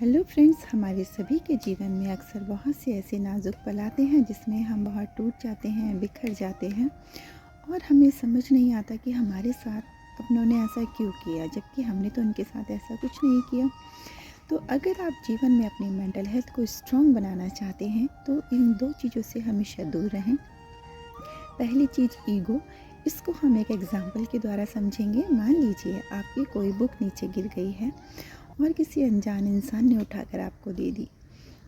Hello friends, हमारे सभी के जीवन में अक्सर बहुत से ऐसे नाजुक पल आते हैं जिसमें हम बहुत टूट जाते हैं, बिखर जाते हैं और हमें समझ नहीं आता कि हमारे साथ अपनों ने ऐसा क्यों किया, जबकि हमने तो उनके साथ ऐसा कुछ नहीं किया। तो अगर आप जीवन में अपनी मेंटल हेल्थ को स्ट्रॉन्ग बनाना चाहते हैं तो इन दो चीज़ों से हमेशा दूर रहें। पहली चीज़ ईगो। इसको हम एक एग्जाम्पल के द्वारा समझेंगे। मान लीजिए आपकी कोई बुक नीचे गिर गई है और किसी अनजान इंसान ने उठाकर आपको दे दी,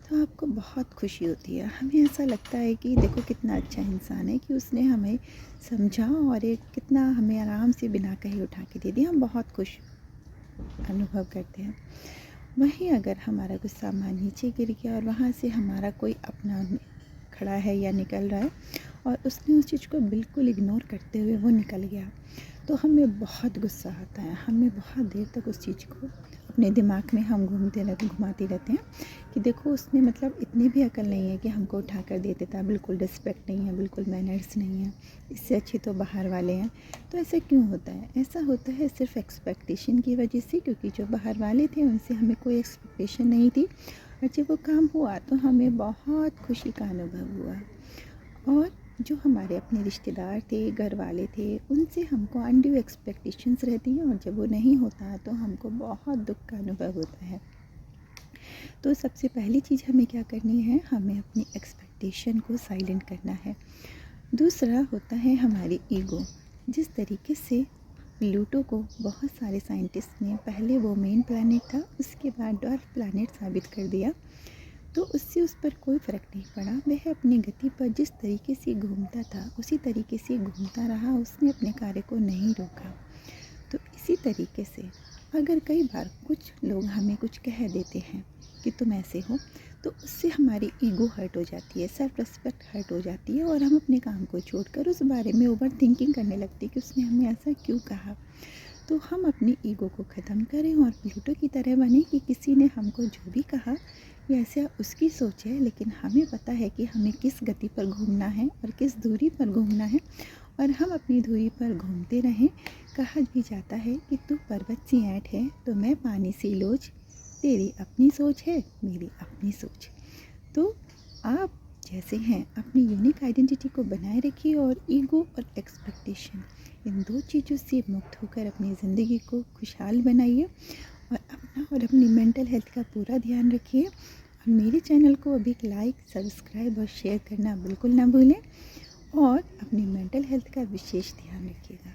तो आपको बहुत खुशी होती है। हमें ऐसा लगता है कि देखो कितना अच्छा इंसान है कि उसने हमें समझा और एक कितना हमें आराम से बिना कहे उठा के दे दिया। हम बहुत खुश अनुभव करते हैं। वहीं अगर हमारा कुछ सामान नीचे गिर गया और वहाँ से हमारा कोई अपना खड़ा है या निकल रहा है और उसने उस चीज़ को बिल्कुल इग्नोर करते हुए वो निकल गया, तो हमें बहुत गुस्सा आता है। हमें बहुत देर तक उस चीज़ को अपने दिमाग में हम घुमाते रहते हैं कि देखो उसने मतलब इतनी भी अकल नहीं है कि हमको उठा कर दे देता, बिल्कुल रिस्पेक्ट नहीं है, बिल्कुल मैनर्स नहीं है, इससे अच्छे तो बाहर वाले हैं। तो ऐसा क्यों होता है? ऐसा होता है सिर्फ एक्सपेक्टेशन की वजह से, क्योंकि जो बाहर वाले थे उनसे हमें कोई एक्सपेक्टेशन नहीं थी और जब वो काम हुआ तो हमें बहुत खुशी का अनुभव हुआ। और जो हमारे अपने रिश्तेदार थे, घर वाले थे, उनसे हमको अनड्यू एक्सपेक्टेशंस रहती हैं और जब वो नहीं होता तो हमको बहुत दुख का अनुभव होता है। तो सबसे पहली चीज़ हमें क्या करनी है? हमें अपनी एक्सपेक्टेशन को साइलेंट करना है। दूसरा होता है हमारी ईगो। जिस तरीके से प्लूटो को बहुत सारे साइंटिस्ट ने पहले वो मेन प्लैनेट था, उसके बाद डॉर्फ प्लैनेट साबित कर दिया, तो उससे उस पर कोई फ़र्क नहीं पड़ा। वह अपनी गति पर जिस तरीके से घूमता था उसी तरीके से घूमता रहा, उसने अपने कार्य को नहीं रोका। तो इसी तरीके से अगर कई बार कुछ लोग हमें कुछ कह देते हैं कि तुम ऐसे हो, तो उससे हमारी ईगो हर्ट हो जाती है, सेल्फ रिस्पेक्ट हर्ट हो जाती है और हम अपने काम को छोड़कर उस बारे में ओवर थिंकिंग करने लगते हैं कि उसने हमें ऐसा क्यों कहा। तो हम अपनी ईगो को ख़त्म करें और प्लूटो की तरह बने कि किसी ने हमको जो भी कहा ये ऐसा उसकी सोच है, लेकिन हमें पता है कि हमें किस गति पर घूमना है और किस दूरी पर घूमना है और हम अपनी दूरी पर घूमते रहें। कहा भी जाता है कि तू पर्वत सी ऐंठ है तो मैं पानी सी लोच, तेरी अपनी सोच है मेरी अपनी सोच। तो आप जैसे हैं अपनी यूनिक आइडेंटिटी को बनाए रखिए और ईगो और एक्सपेक्टेशन इन दो चीज़ों से मुक्त होकर अपनी ज़िंदगी को खुशहाल बनाइए और अपना और अपनी मेंटल हेल्थ का पूरा ध्यान रखिए। और मेरे चैनल को अभी लाइक, सब्सक्राइब और शेयर करना बिल्कुल ना भूलें और अपनी मेंटल हेल्थ का विशेष ध्यान रखिएगा।